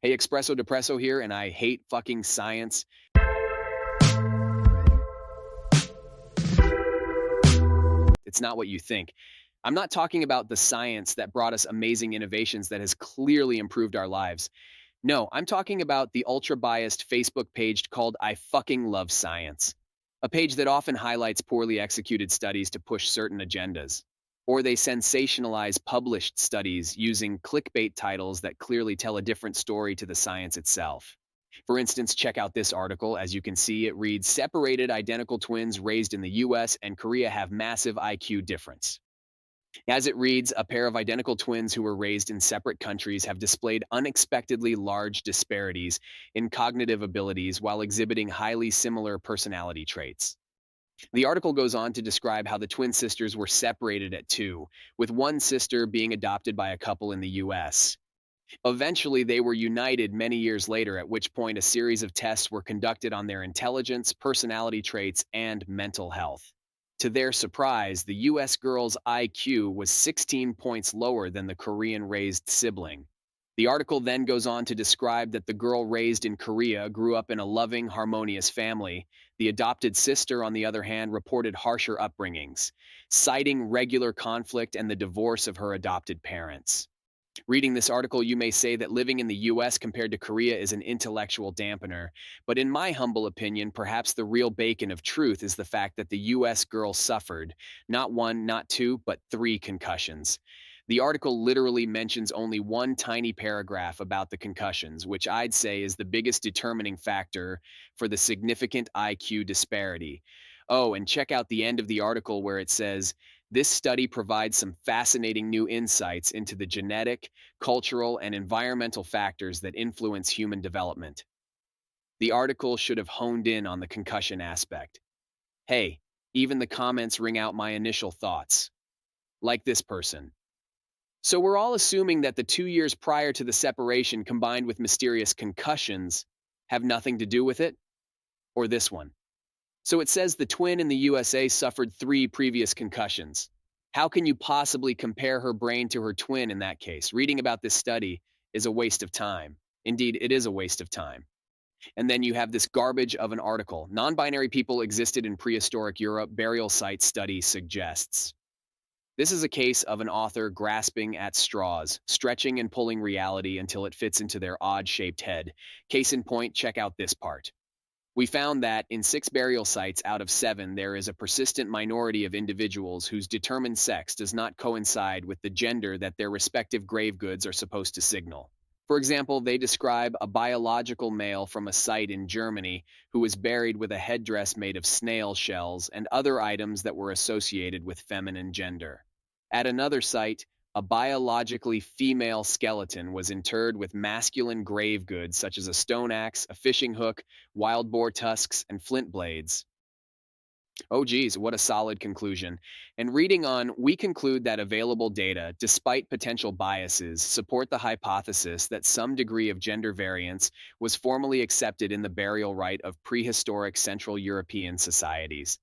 Hey, Espresso Depresso here, and I hate fucking science. It's not what you think. I'm not talking about the science that brought us amazing innovations that has clearly improved our lives. No, I'm talking about the ultra biased Facebook page called I fucking love science. A page that often highlights poorly executed studies to push certain agendas. Or they sensationalize published studies using clickbait titles that clearly tell a different story to the science itself. For instance, check out this article. As you can see, it reads separated identical twins raised in the US and Korea have massive IQ difference. As it reads, a pair of identical twins who were raised in separate countries have displayed unexpectedly large disparities in cognitive abilities while exhibiting highly similar personality traits. The article goes on to describe how the twin sisters were separated at 2, with one sister being adopted by a couple in the US. Eventually, they were united many years later, at which point a series of tests were conducted on their intelligence, personality traits, and mental health. To their surprise, the US girl's IQ was 16 points lower than the Korean raised sibling. The article then goes on to describe that the girl raised in Korea grew up in a loving, harmonious family. The adopted sister, on the other hand, reported harsher upbringings, citing regular conflict and the divorce of her adopted parents. Reading this article, you may say that living in the US compared to Korea is an intellectual dampener, but in my humble opinion, perhaps the real bacon of truth is the fact that the US girl suffered not one, not two, but 3 concussions. The article literally mentions only one tiny paragraph about the concussions, which I'd say is the biggest determining factor for the significant IQ disparity. Oh, and check out the end of the article where it says, this study provides some fascinating new insights into the genetic, cultural, and environmental factors that influence human development. The article should have honed in on the concussion aspect. Hey, even the comments ring out my initial thoughts. Like this person. So we're all assuming that the 2 years prior to the separation combined with mysterious concussions have nothing to do with it? Or this one? So it says the twin in the USA suffered 3 previous concussions. How can you possibly compare her brain to her twin in that case? Reading about this study is a waste of time. Indeed, it is a waste of time. And then you have this garbage of an article. Non-binary people existed in prehistoric Europe, burial site study suggests. This is a case of an author grasping at straws, stretching and pulling reality until it fits into their odd-shaped head. Case in point, check out this part. We found that in 6 burial sites out of 7, there is a persistent minority of individuals whose determined sex does not coincide with the gender that their respective grave goods are supposed to signal. For example, they describe a biological male from a site in Germany who was buried with a headdress made of snail shells and other items that were associated with feminine gender. At another site, a biologically female skeleton was interred with masculine grave goods such as a stone axe, a fishing hook, wild boar tusks, and flint blades. Oh geez, what a solid conclusion. And reading on, we conclude that available data, despite potential biases, support the hypothesis that some degree of gender variance was formally accepted in the burial rite of prehistoric Central European societies.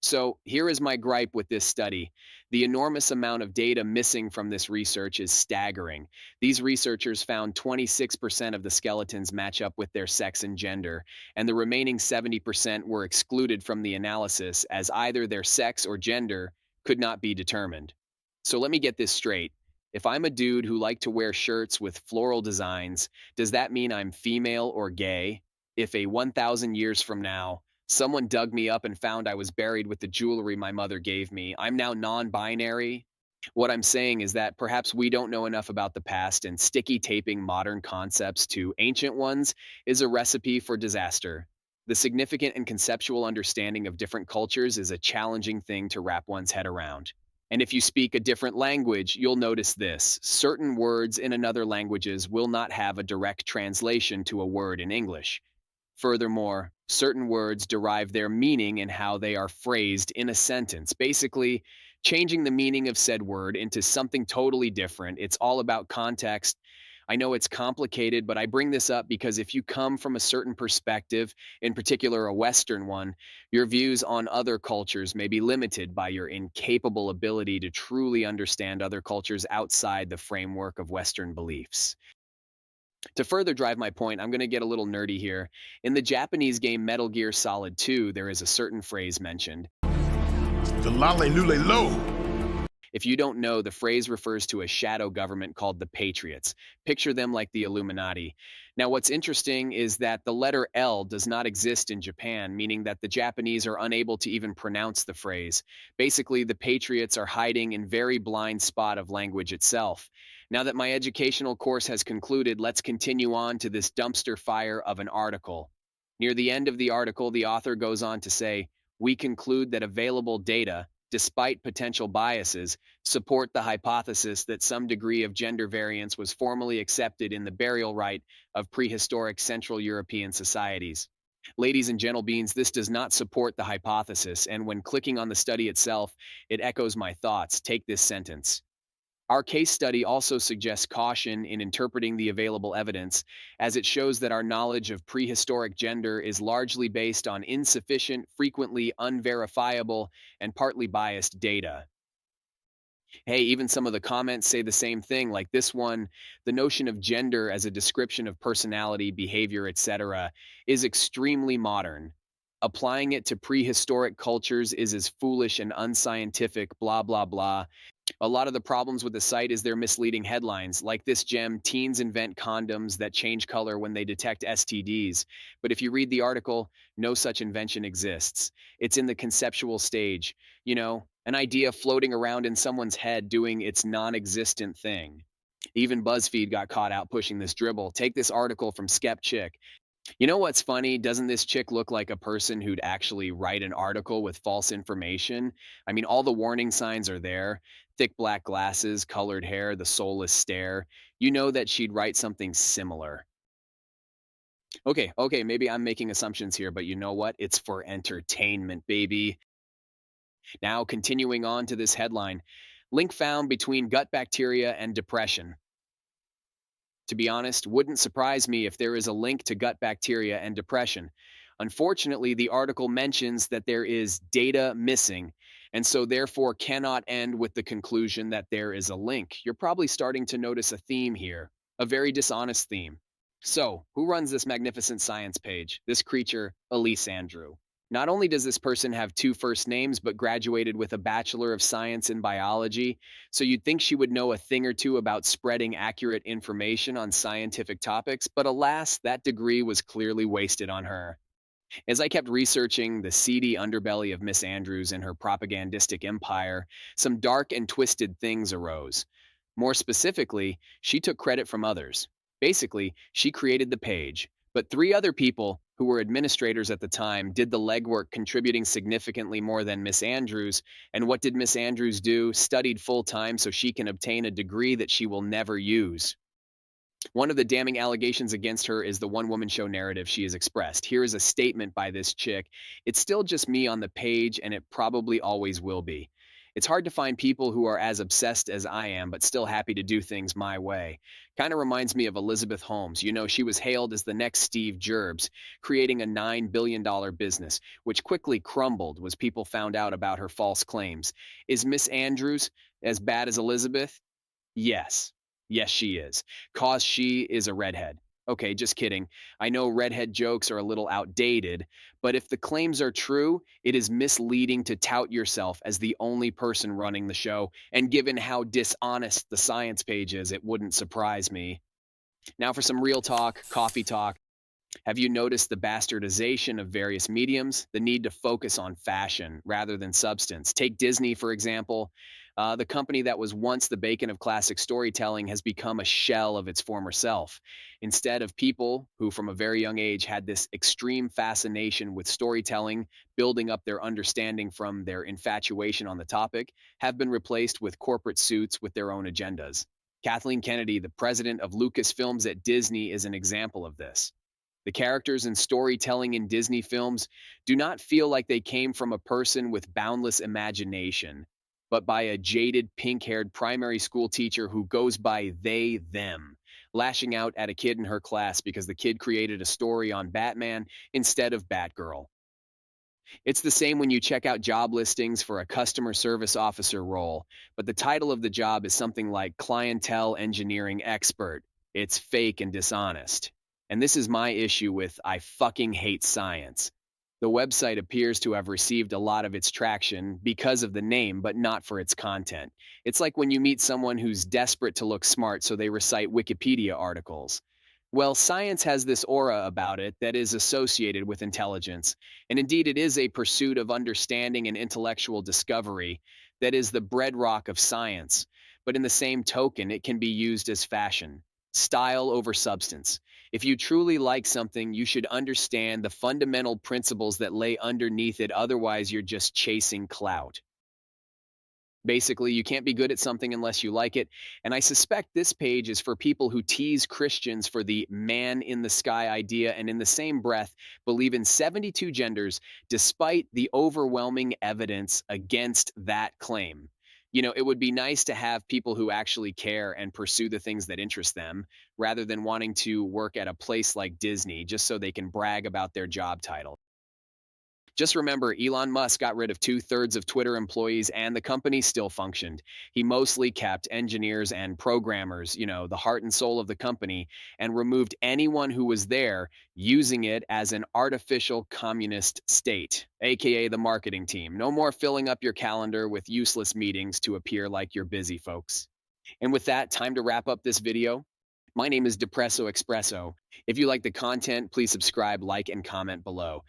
So here is my gripe with this study. The enormous amount of data missing from this research is staggering. These researchers found 26% of the skeletons match up with their sex and gender, and the remaining 70% were excluded from the analysis as either their sex or gender could not be determined. So let me get this straight. If I'm a dude who like to wear shirts with floral designs, does that mean I'm female or gay? If a 1,000 years from now, someone dug me up and found I was buried with the jewelry my mother gave me, I'm now non-binary? What I'm saying is that perhaps we don't know enough about the past, and sticky taping modern concepts to ancient ones is a recipe for disaster. The significant and conceptual understanding of different cultures is a challenging thing to wrap one's head around. And if you speak a different language, you'll notice this. Certain words in another languages will not have a direct translation to a word in English. Furthermore, certain words derive their meaning in how they are phrased in a sentence, basically changing the meaning of said word into something totally different. It's all about context. I know it's complicated, but I bring this up because if you come from a certain perspective, in particular a Western one, your views on other cultures may be limited by your incapable ability to truly understand other cultures outside the framework of Western beliefs. To further drive my point, I'm going to get a little nerdy here. In the Japanese game Metal Gear Solid 2, there is a certain phrase mentioned. The Lale Nule Low. If you don't know, the phrase refers to a shadow government called the Patriots. Picture them like the Illuminati. Now, what's interesting is that the letter L does not exist in Japan, meaning that the Japanese are unable to even pronounce the phrase. Basically, the Patriots are hiding in very blind spot of language itself. Now that my educational course has concluded, let's continue on to this dumpster fire of an article. Near the end of the article, the author goes on to say, we conclude that available data, despite potential biases, support the hypothesis that some degree of gender variance was formally accepted in the burial rite of prehistoric Central European societies. Ladies and gentlebeans, this does not support the hypothesis, and when clicking on the study itself, it echoes my thoughts. Take this sentence. Our case study also suggests caution in interpreting the available evidence, as it shows that our knowledge of prehistoric gender is largely based on insufficient, frequently unverifiable, and partly biased data. Hey, even some of the comments say the same thing, like this one: the notion of gender as a description of personality, behavior, etc., is extremely modern. Applying it to prehistoric cultures is as foolish and unscientific, blah, blah, blah. A lot of the problems with the site is their misleading headlines, like this gem: teens invent condoms that change color when they detect STDs. But if you read the article, no such invention exists. It's in the conceptual stage, an idea floating around in someone's head doing its non existent thing. Even BuzzFeed got caught out pushing this dribble. Take this article from Skep Chick. You know what's funny? Doesn't this chick look like a person who'd actually write an article with false information? I mean, all the warning signs are there: thick black glasses, colored hair, the soulless stare. You know that she'd write something similar. Okay, maybe I'm making assumptions here, but you know what? It's for entertainment, baby. Now, continuing on to this headline: link found between gut bacteria and depression. To be honest, wouldn't surprise me if there is a link to gut bacteria and depression. Unfortunately, the article mentions that there is data missing, and so therefore cannot end with the conclusion that there is a link. You're probably starting to notice a theme here, a very dishonest theme. So, who runs this magnificent science page? This creature, Elise Andrew. Not only does this person have two first names, but graduated with a Bachelor of Science in Biology, so you'd think she would know a thing or two about spreading accurate information on scientific topics, but alas, that degree was clearly wasted on her. As I kept researching the seedy underbelly of Miss Andrews and her propagandistic empire, some dark and twisted things arose. More specifically, she took credit from others. Basically, she created the page, but three other people, who were administrators at the time, did the legwork, contributing significantly more than Miss Andrews. And what did Miss Andrews do? Studied full time so she can obtain a degree that she will never use. One of the damning allegations against her is the one woman show narrative she has expressed. Here is a statement by this chick: it's still just me on the page, and it probably always will be. It's hard to find people who are as obsessed as I am, but still happy to do things my way. Kind of reminds me of Elizabeth Holmes. She was hailed as the next Steve Jobs, creating a $9 billion business, which quickly crumbled as people found out about her false claims. Is Miss Andrews as bad as Elizabeth? Yes. Yes, she is. Cause she is a redhead. Okay, just kidding. I know redhead jokes are a little outdated, but if the claims are true, it is misleading to tout yourself as the only person running the show, and given how dishonest the science page is, it wouldn't surprise me. Now for some real talk, coffee talk. Have you noticed the bastardization of various mediums? The need to focus on fashion rather than substance. Take Disney, for example. The company that was once the beacon of classic storytelling has become a shell of its former self. Instead of people who, from a very young age, had this extreme fascination with storytelling, building up their understanding from their infatuation on the topic, have been replaced with corporate suits with their own agendas. Kathleen Kennedy, the president of Lucasfilms at Disney, is an example of this. The characters and storytelling in Disney films do not feel like they came from a person with boundless imagination, but by a jaded pink haired primary school teacher who goes by they, them, lashing out at a kid in her class because the kid created a story on Batman instead of Batgirl. It's the same when you check out job listings for a customer service officer role, but the title of the job is something like clientele engineering expert. It's fake and dishonest. And this is my issue with I fucking hate science. The website appears to have received a lot of its traction because of the name, but not for its content. It's like when you meet someone who's desperate to look smart, so they recite Wikipedia articles. Well, science has this aura about it that is associated with intelligence. And indeed, it is a pursuit of understanding and intellectual discovery that is the bedrock of science. But in the same token, it can be used as fashion, style over substance. If you truly like something, you should understand the fundamental principles that lay underneath it. Otherwise, you're just chasing clout. Basically, you can't be good at something unless you like it. And I suspect this page is for people who tease Christians for the man in the sky idea and in the same breath believe in 72 genders despite the overwhelming evidence against that claim. It would be nice to have people who actually care and pursue the things that interest them rather than wanting to work at a place like Disney just so they can brag about their job title. Just remember, Elon Musk got rid of two-thirds of Twitter employees and the company still functioned. He mostly kept engineers and programmers, the heart and soul of the company, and removed anyone who was there using it as an artificial communist state, aka the marketing team. No more filling up your calendar with useless meetings to appear like you're busy, folks. And with that, time to wrap up this video. My name is Depresso Expresso. If you like the content, please subscribe, like, and comment below.